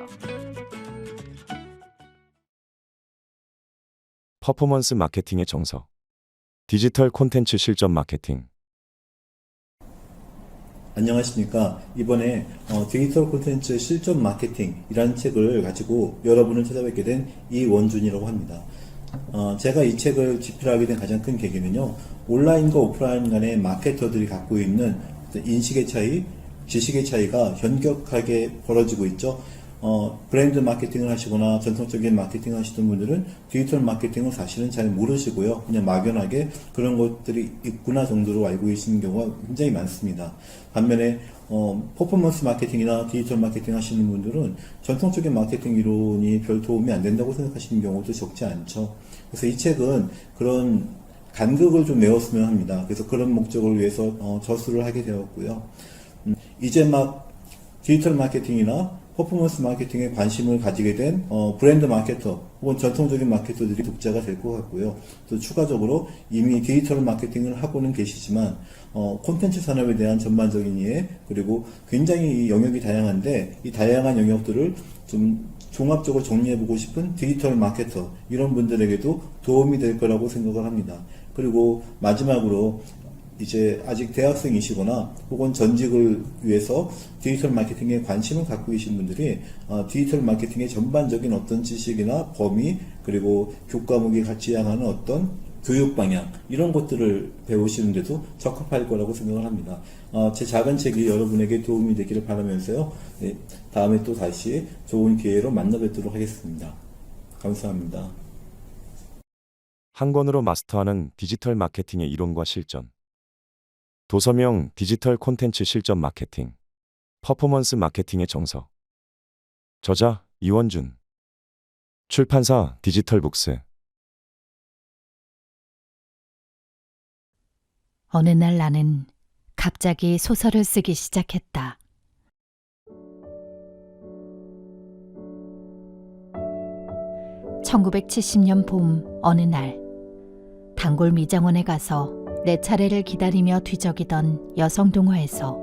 퍼포먼스 마케팅의 정석. 디지털 콘텐츠 실전 마케팅. 안녕하십니까. 이번에 디지털 콘텐츠 실전 마케팅이라는 책을 가지고 여러분을 찾아뵙게 된 이원준이라고 합니다. 제가 이 책을 집필하게 된 가장 큰 계기는요, 온라인과 오프라인 간의 마케터들이 갖고 있는 인식의 차이, 지식의 차이가 현격하게 벌어지고 있죠. 브랜드 마케팅을 하시거나 전통적인 마케팅을 하시던 분들은 디지털 마케팅을 사실은 잘 모르시고요. 그냥 막연하게 그런 것들이 있구나 정도로 알고 계시는 경우가 굉장히 많습니다. 반면에 퍼포먼스 마케팅이나 디지털 마케팅 하시는 분들은 전통적인 마케팅 이론이 별 도움이 안 된다고 생각하시는 경우도 적지 않죠. 그래서 이 책은 그런 간극을 좀 메웠으면 합니다. 그래서 그런 목적을 위해서 저술을 하게 되었고요. 이제 막 디지털 마케팅이나 퍼포먼스 마케팅에 관심을 가지게 된 브랜드 마케터 혹은 전통적인 마케터들이 독자가 될 것 같고요. 또 추가적으로 이미 디지털 마케팅을 하고는 계시지만 콘텐츠 산업에 대한 전반적인 이해, 그리고 굉장히 이 영역이 다양한데 이 다양한 영역들을 좀 종합적으로 정리해보고 싶은 디지털 마케터, 이런 분들에게도 도움이 될 거라고 생각을 합니다. 그리고 마지막으로 이제 아직 대학생이시거나 혹은 전직을 위해서 디지털 마케팅에 관심을 갖고 계신 분들이 디지털 마케팅의 전반적인 어떤 지식이나 범위, 그리고 교과목이 같이 향하는 어떤 교육 방향, 이런 것들을 배우시는데도 적합할 거라고 생각을 합니다. 제 작은 책이 여러분에게 도움이 되기를 바라면서요. 네, 다음에 또 다시 좋은 기회로 만나 뵙도록 하겠습니다. 감사합니다. 한 권으로 마스터하는 디지털 마케팅의 이론과 실전. 도서명 디지털 콘텐츠 실전 마케팅. 퍼포먼스 마케팅의 정석. 저자 이원준. 출판사 디지털북스. 어느 날 나는 갑자기 소설을 쓰기 시작했다. (1970년) 봄 어느 날 단골 미장원에 가서 내 차례를 기다리며 뒤적이던 여성 동호회에서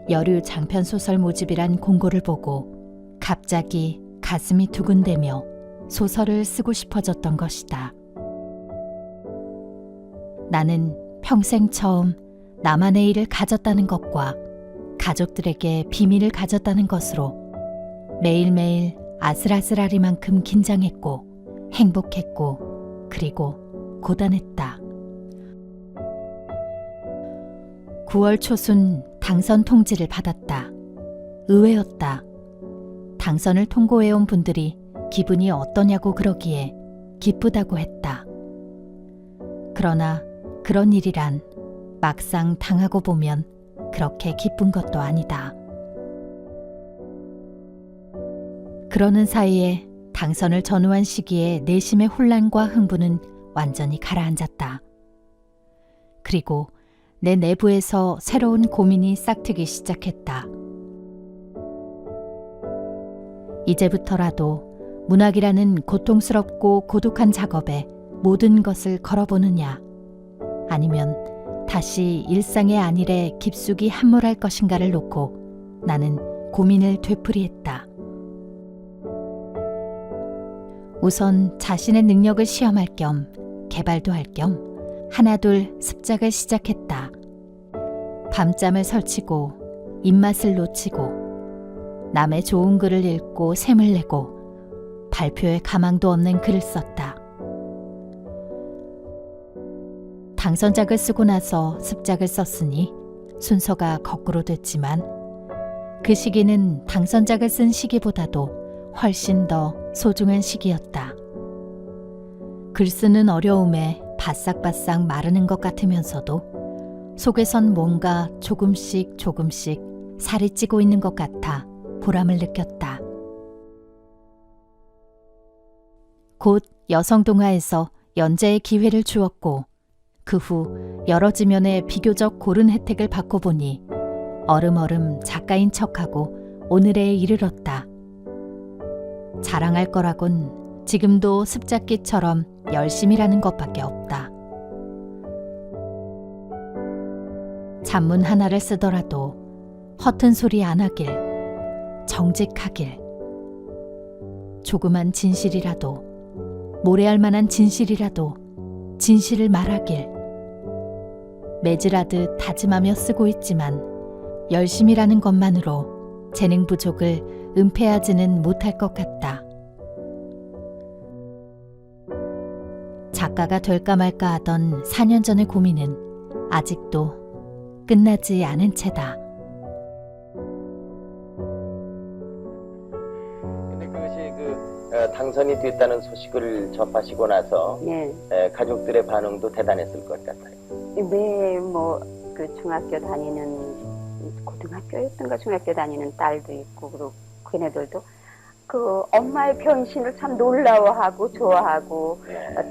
여류 장편 소설 모집이란 공고를 보고 갑자기 가슴이 두근대며 소설을 쓰고 싶어졌던 것이다. 나는 평생 처음 나만의 일을 가졌다는 것과 가족들에게 비밀을 가졌다는 것으로 매일매일 아슬아슬하리만큼 긴장했고 행복했고 그리고 고단했다. 9월 초순 당선 통지를 받았다. 의외였다. 당선을 통고해온 분들이 기분이 어떠냐고 그러기에 기쁘다고 했다. 그러나 그런 일이란 막상 당하고 보면 그렇게 기쁜 것도 아니다. 그러는 사이에 당선을 전후한 시기에 내심의 혼란과 흥분은 완전히 가라앉았다. 그리고 내 내부에서 새로운 고민이 싹트기 시작했다. 이제부터라도 문학이라는 고통스럽고 고독한 작업에 모든 것을 걸어보느냐, 아니면 다시 일상의 안일에 깊숙이 함몰할 것인가를 놓고 나는 고민을 되풀이했다. 우선 자신의 능력을 시험할 겸 개발도 할 겸 하나둘 습작을 시작했다. 밤잠을 설치고 입맛을 놓치고 남의 좋은 글을 읽고 샘을 내고 발표에 가망도 없는 글을 썼다. 당선작을 쓰고 나서 습작을 썼으니 순서가 거꾸로 됐지만 그 시기는 당선작을 쓴 시기보다도 훨씬 더 소중한 시기였다. 글 쓰는 어려움에 바싹바싹 마르는 것 같으면서도 속에선 뭔가 조금씩 살이 찌고 있는 것 같아 보람을 느꼈다. 곧 여성동아에서 연재의 기회를 주었고 그 후 여러 지면에 비교적 고른 혜택을 받고 보니 얼음얼음 작가인 척하고 오늘에 이르렀다. 자랑할 거라곤 지금도 습작기처럼 열심히라는 것밖에 없다. 잡문 하나를 쓰더라도 허튼 소리 안 하길, 정직하길, 조그만 진실이라도, 모래알 만한 진실이라도 진실을 말하길, 매질하듯 다짐하며 쓰고 있지만 열심히라는 것만으로 재능 부족을 은폐하지는 못할 것 같다. 작가가 될까 말까 하던 4년 전의 고민은 아직도 끝나지 않은 채다. 근데 그것이 당선이 됐다는 소식을 접하시고 나서 가족들의 반응도 대단했을 것 같아요. 네, 뭐 그 중학교 다니는 고등학교였던가 중학교 다니는 딸도 있고 그리고 걔네들도 그 엄마의 변신을 참 놀라워하고 좋아하고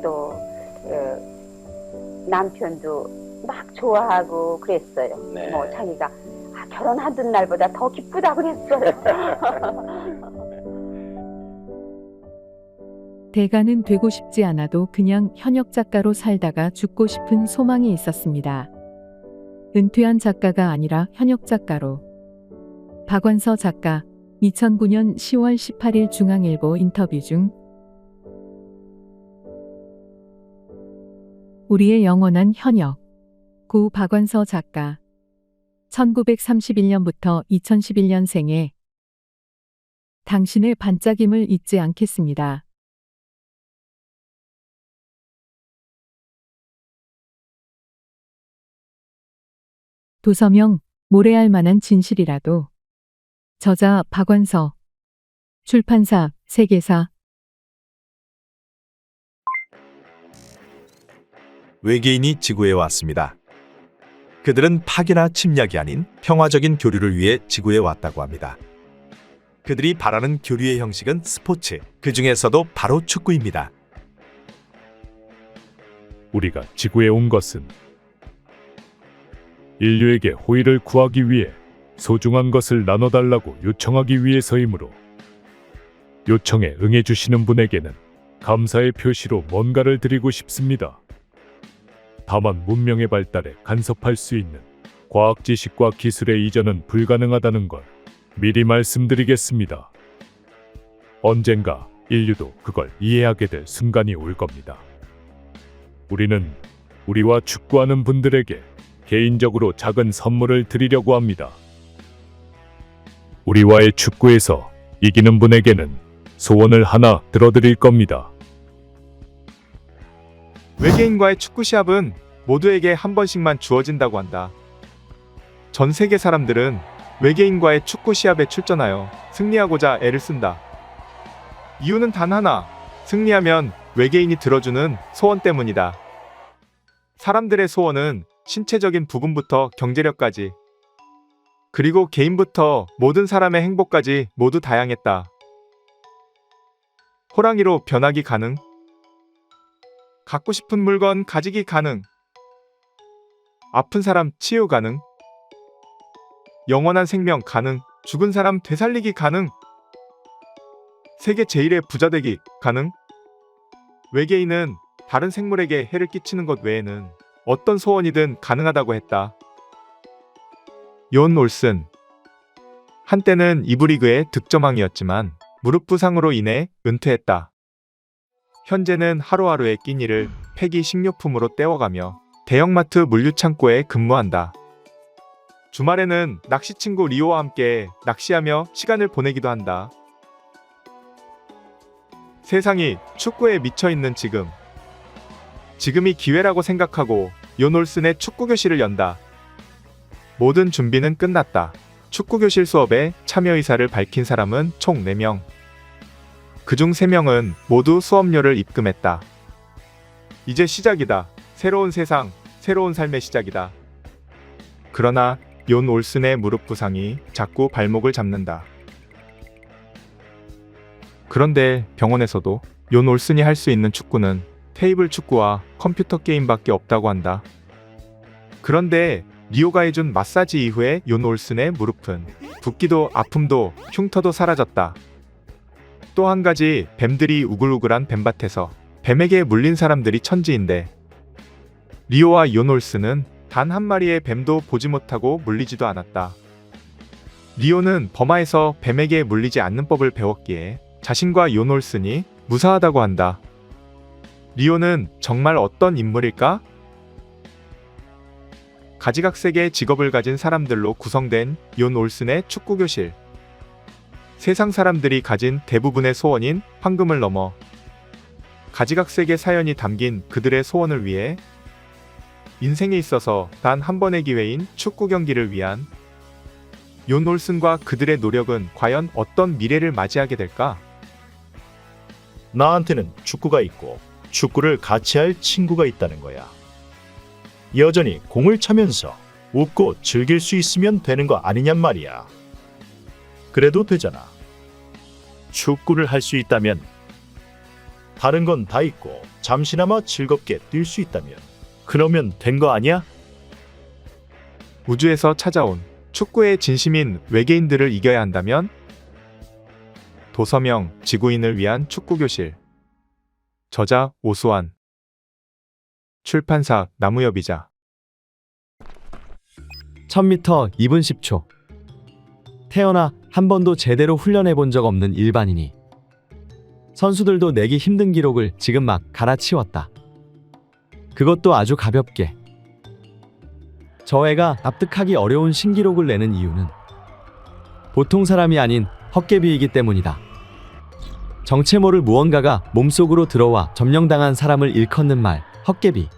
또 남편도 막 좋아하고 그랬어요. 뭐 자기가 결혼하던 날보다 더 기쁘다 그랬어요. 대가는 되고 싶지 않아도 그냥 현역 작가로 살다가 죽고 싶은 소망이 있었습니다. 은퇴한 작가가 아니라 현역 작가로. 박완서 작가 2009년 10월 18일 중앙일보 인터뷰 중 우리의 영원한 현역 고 박완서 작가 1931년부터 2011년생에 당신의 반짝임을 잊지 않겠습니다. 도서명 모래알 만한 진실이라도. 저자 박완서. 출판사 세계사. 외계인이 지구에 왔습니다. 그들은 파괴나 침략이 아닌 평화적인 교류를 위해 지구에 왔다고 합니다. 그들이 바라는 교류의 형식은 스포츠, 그 중에서도 바로 축구입니다. 우리가 지구에 온 것은 인류에게 호의를 구하기 위해 소중한 것을 나눠달라고 요청하기 위해서이므로 요청에 응해주시는 분에게는 감사의 표시로 뭔가를 드리고 싶습니다. 다만 문명의 발달에 간섭할 수 있는 과학 지식과 기술의 이전은 불가능하다는 걸 미리 말씀드리겠습니다. 언젠가 인류도 그걸 이해하게 될 순간이 올 겁니다. 우리는 우리와 축구하는 분들에게 개인적으로 작은 선물을 드리려고 합니다. 우리와의 축구에서 이기는 분에게는 소원을 하나 들어드릴 겁니다. 외계인과의 축구 시합은 모두에게 한 번씩만 주어진다고 한다. 전 세계 사람들은 외계인과의 축구 시합에 출전하여 승리하고자 애를 쓴다. 이유는 단 하나, 승리하면 외계인이 들어주는 소원 때문이다. 사람들의 소원은 신체적인 부분부터 경제력까지, 그리고 개인부터 모든 사람의 행복까지 모두 다양했다. 호랑이로 변하기 가능, 갖고 싶은 물건 가지기 가능, 아픈 사람 치유 가능, 영원한 생명 가능, 죽은 사람 되살리기 가능, 세계 제일의 부자 되기 가능. 외계인은 다른 생물에게 해를 끼치는 것 외에는 어떤 소원이든 가능하다고 했다. 존 올슨. 한때는 이브리그의 득점왕이었지만 무릎 부상으로 인해 은퇴했다. 현재는 하루하루의 끼니를 폐기 식료품으로 때워가며 대형마트 물류창고에 근무한다. 주말에는 낚시 친구 리오와 함께 낚시하며 시간을 보내기도 한다. 세상이 축구에 미쳐있는 지금이 기회라고 생각하고 존 올슨의 축구교실을 연다. 모든 준비는 끝났다. 축구교실 수업에 참여 의사를 밝힌 사람은 총 4명. 그중 3명은 모두 수업료를 입금했다. 이제 시작이다. 새로운 세상, 새로운 삶의 시작이다. 그러나 연 올슨의 무릎 부상이 자꾸 발목을 잡는다. 그런데 병원에서도 연 올슨이 할 수 있는 축구는 테이블 축구와 컴퓨터 게임밖에 없다고 한다. 그런데 리오가 해준 마사지 이후에 연 올슨의 무릎은 붓기도 아픔도 흉터도 사라졌다. 또 한 가지, 뱀들이 우글우글한 뱀밭에서 뱀에게 물린 사람들이 천지인데 리오와 연 올슨은 단 한 마리의 뱀도 보지 못하고 물리지도 않았다. 리오는 버마에서 뱀에게 물리지 않는 법을 배웠기에 자신과 연 올슨이 무사하다고 한다. 리오는 정말 어떤 인물일까? 가지각색의 직업을 가진 사람들로 구성된 연 올슨의 축구교실. 세상 사람들이 가진 대부분의 소원인 황금을 넘어 가지각색의 사연이 담긴 그들의 소원을 위해 인생에 있어서 단 한 번의 기회인 축구 경기를 위한 연 올슨과 그들의 노력은 과연 어떤 미래를 맞이하게 될까? 나한테는 축구가 있고 축구를 같이 할 친구가 있다는 거야. 여전히 공을 차면서 웃고 즐길 수 있으면 되는 거 아니냔 말이야. 그래도 되잖아. 축구를 할 수 있다면, 다른 건 다 있고 잠시나마 즐겁게 뛸 수 있다면 그러면 된 거 아니야? 우주에서 찾아온 축구의 진심인 외계인들을 이겨야 한다면? 도서명 지구인을 위한 축구교실. 저자 오수환. 출판사 나무협이자. 1000m 2분 10초. 태어나 한 번도 제대로 훈련해 본 적 없는 일반인이 선수들도 내기 힘든 기록을 지금 막 갈아치웠다. 그것도 아주 가볍게. 저 애가 납득하기 어려운 신기록을 내는 이유는 보통 사람이 아닌 헛개비이기 때문이다. 정체 모를 무언가가 몸속으로 들어와 점령당한 사람을 일컫는 말, 헛개비.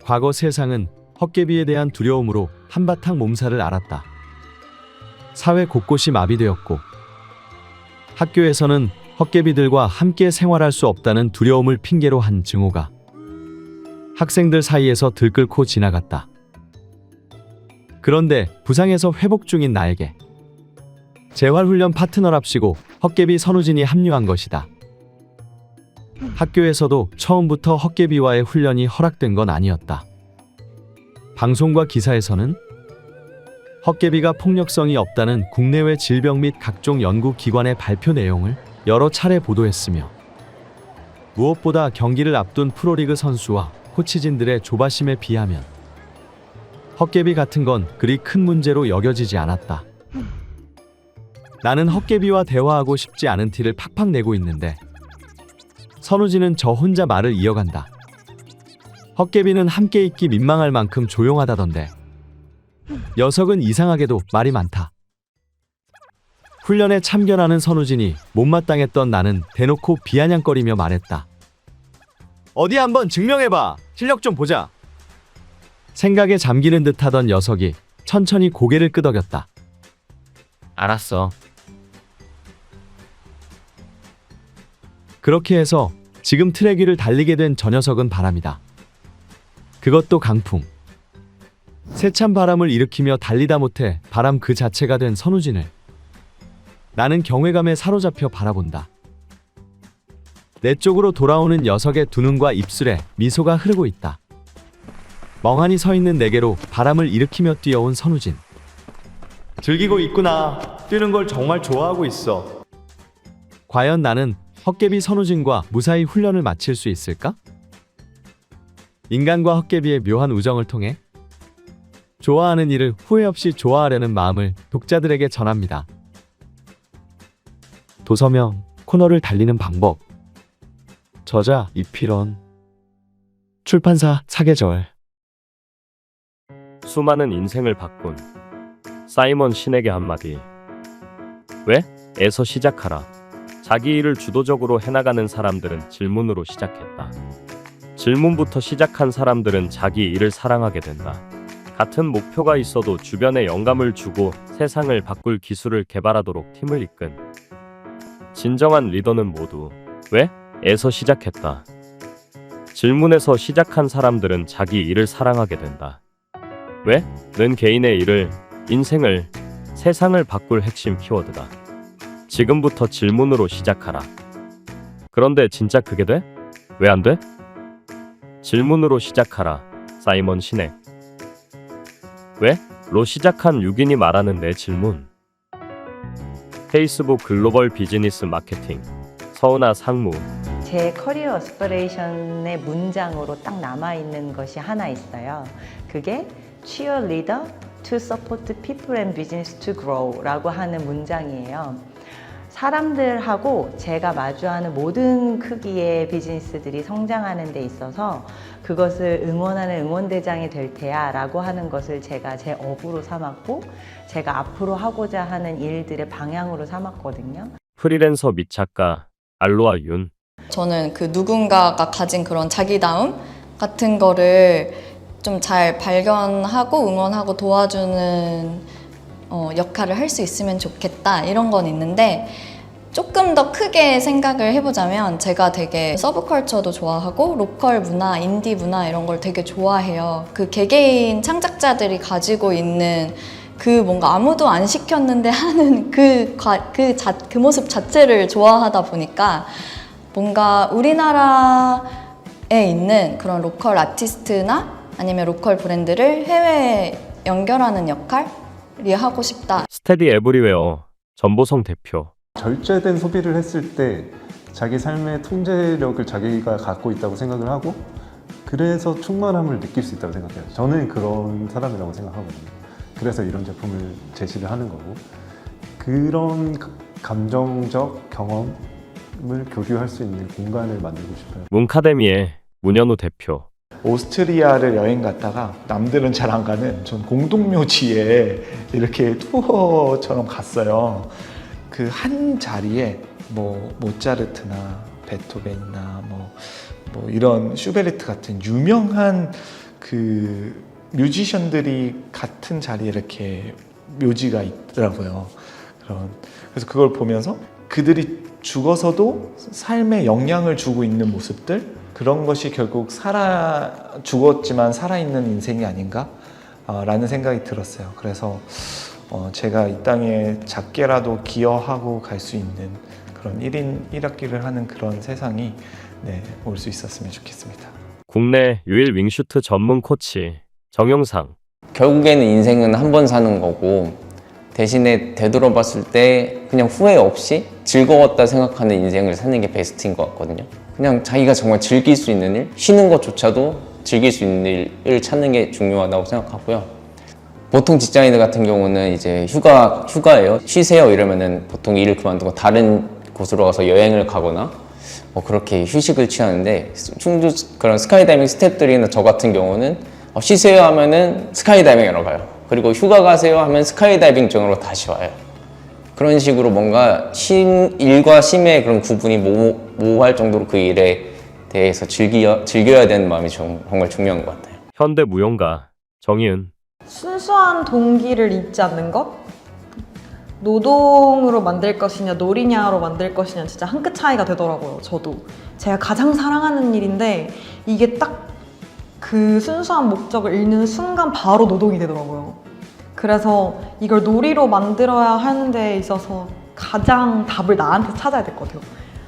과거 세상은 헛개비에 대한 두려움으로 한바탕 몸살을 앓았다. 사회 곳곳이 마비되었고 학교에서는 헛개비들과 함께 생활할 수 없다는 두려움을 핑계로 한 증오가 학생들 사이에서 들끓고 지나갔다. 그런데 부상에서 회복 중인 나에게 재활훈련 파트너랍시고 헛개비 선우진이 합류한 것이다. 학교에서도 처음부터 헛개비와의 훈련이 허락된 건 아니었다. 방송과 기사에서는 헛개비가 폭력성이 없다는 국내외 질병 및 각종 연구기관의 발표 내용을 여러 차례 보도했으며 무엇보다 경기를 앞둔 프로리그 선수와 코치진들의 조바심에 비하면 헛개비 같은 건 그리 큰 문제로 여겨지지 않았다. 나는 헛개비와 대화하고 싶지 않은 티를 팍팍 내고 있는데 선우진은 저 혼자 말을 이어간다. 헛개비는 함께 있기 민망할 만큼 조용하다던데 녀석은 이상하게도 말이 많다. 훈련에 참견하는 선우진이 못마땅했던 나는 대놓고 비아냥거리며 말했다. 어디 한번 증명해봐. 실력 좀 보자. 생각에 잠기는 듯하던 녀석이 천천히 고개를 끄덕였다. 알았어. 그렇게 해서 지금 트랙 위를 달리게 된 저 녀석은 바람이다. 그것도 강풍. 세찬 바람을 일으키며 달리다 못해 바람 그 자체가 된 선우진을 나는 경외감에 사로잡혀 바라본다. 내 쪽으로 돌아오는 녀석의 두 눈과 입술에 미소가 흐르고 있다. 멍하니 서 있는 내게로 바람을 일으키며 뛰어온 선우진. 즐기고 있구나. 뛰는 걸 정말 좋아하고 있어. 과연 나는 헛개비 선우진과 무사히 훈련을 마칠 수 있을까? 인간과 헛개비의 묘한 우정을 통해 좋아하는 일을 후회 없이 좋아하려는 마음을 독자들에게 전합니다. 도서명 코너를 달리는 방법. 저자 이필원. 출판사 사계절. 수많은 인생을 바꾼 사이먼 신에게 한마디. 왜? 에서 시작하라. 자기 일을 주도적으로 해나가는 사람들은 질문으로 시작했다. 질문부터 시작한 사람들은 자기 일을 사랑하게 된다. 같은 목표가 있어도 주변에 영감을 주고 세상을 바꿀 기술을 개발하도록 팀을 이끈 진정한 리더는 모두 왜? 에서 시작했다. 질문에서 시작한 사람들은 자기 일을 사랑하게 된다. 왜? 는 개인의 일을, 인생을, 세상을 바꿀 핵심 키워드다. 지금부터 질문으로 시작하라. 그런데 진짜 그게 돼? 왜 안 돼? 질문으로 시작하라. 사이먼 시넥. 왜? 로 시작한 6인이 말하는 내 질문. 페이스북 글로벌 비즈니스 마케팅. 서은아 상무. 제 커리어 어스퍼레이션의 문장으로 딱 남아있는 것이 하나 있어요. 그게 cheerleader to support people and business to grow 라고 하는 문장이에요. 사람들하고 제가 마주하는 모든 크기의 비즈니스들이 성장하는 데 있어서 그것을 응원하는 응원대장이 될 테야 라고 하는 것을 제가 제 업으로 삼았고 제가 앞으로 하고자 하는 일들의 방향으로 삼았거든요. 프리랜서 및 작가 알로아 윤. 저는 그 누군가가 가진 그런 자기다움 같은 거를 좀 잘 발견하고 응원하고 도와주는 역할을 할 수 있으면 좋겠다 이런 건 있는데 조금 더 크게 생각을 해보자면 제가 되게 서브컬처도 좋아하고 로컬 문화, 인디 문화 이런 걸 되게 좋아해요. 그 개개인 창작자들이 가지고 있는 그 뭔가 아무도 안 시켰는데 하는 그 모습 자체를 좋아하다 보니까 뭔가 우리나라에 있는 그런 로컬 아티스트나 아니면 로컬 브랜드를 해외에 연결하는 역할이 하고 싶다. 스테디 에브리웨어 전보성 대표. 절제된 소비를 했을 때 자기 삶의 통제력을 자기가 갖고 있다고 생각을 하고 그래서 충만함을 느낄 수 있다고 생각해요. 저는 그런 사람이라고 생각하거든요. 그래서 이런 제품을 제시를 하는 거고 그런 감정적 경험을 교류할 수 있는 공간을 만들고 싶어요. 문카데미의 문현우 대표. 오스트리아를 여행 갔다가 남들은 잘 안 가는 전 공동묘지에 이렇게 투어처럼 갔어요. 그 한 자리에 뭐 모차르트나 베토벤이나 뭐 이런 슈베르트 같은 유명한 그 뮤지션들이 같은 자리에 이렇게 묘지가 있더라고요. 그래서 그걸 보면서 그들이 죽어서도 삶에 영향을 주고 있는 모습들 그런 것이 결국 죽었지만 살아있는 인생이 아닌가? 라는 생각이 들었어요. 그래서 제가 이 땅에 작게라도 기여하고 갈 수 있는 그런 1인 1학기를 하는 그런 세상이 올 수 있었으면 좋겠습니다. 국내 유일 윙슈트 전문 코치 정용상. 결국에는 인생은 한 번 사는 거고 대신에 되돌아봤을 때 그냥 후회 없이 즐거웠다 생각하는 인생을 사는 게 베스트인 것 같거든요. 그냥 자기가 정말 즐길 수 있는 일, 쉬는 것조차도 즐길 수 있는 일을 찾는 게 중요하다고 생각하고요. 보통 직장인들 같은 경우는 이제 휴가예요. 쉬세요 이러면은 보통 일을 그만두고 다른 곳으로 가서 여행을 가거나 뭐 그렇게 휴식을 취하는데 그런 스카이다이빙 스태프들이나 저 같은 경우는 쉬세요 하면은 스카이다이빙하러 가요. 그리고 휴가 가세요 하면 스카이다이빙 정으로 다시 와요. 그런 식으로 뭔가 일과 쉼의 그런 구분이 모호할 정도로 그 일에 대해서 즐겨야 되는 마음이 정말 중요한 것 같아요. 현대무용가 정희은. 순수한 동기를 잊지 않는 것? 노동으로 만들 것이냐 놀이냐로 만들 것이냐 진짜 한 끗 차이가 되더라고요. 저도 제가 가장 사랑하는 일인데 이게 딱 그 순수한 목적을 잃는 순간 바로 노동이 되더라고요. 그래서 이걸 놀이로 만들어야 하는 데 있어서 가장 답을 나한테 찾아야 될 것 같아요.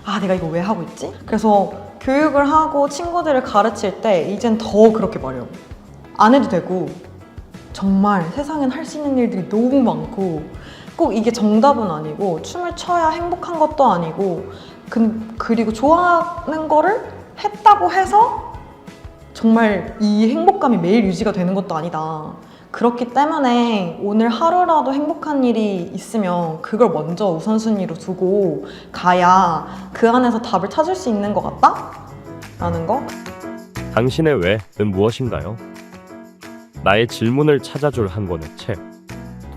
아, 내가 이거 왜 하고 있지? 그래서 교육을 하고 친구들을 가르칠 때 이젠 더 그렇게 말해요. 안 해도 되고 정말 세상엔 할 수 있는 일들이 너무 많고 꼭 이게 정답은 아니고 춤을 춰야 행복한 것도 아니고 그리고 좋아하는 거를 했다고 해서 정말 이 행복감이 매일 유지가 되는 것도 아니다. 그렇기 때문에 오늘 하루라도 행복한 일이 있으면 그걸 먼저 우선순위로 두고 가야 그 안에서 답을 찾을 수 있는 것 같다? 라는 거. 당신의 왜는 무엇인가요? 나의 질문을 찾아줄 한 권의 책.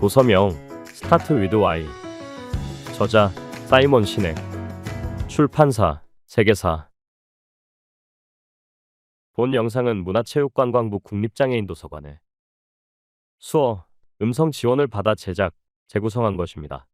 도서명 스타트 위드 와이. 저자 사이먼 시넥. 출판사 세계사. 본 영상은 문화체육관광부 국립장애인도서관에 수어, 음성 지원을 받아 제작, 재구성한 것입니다.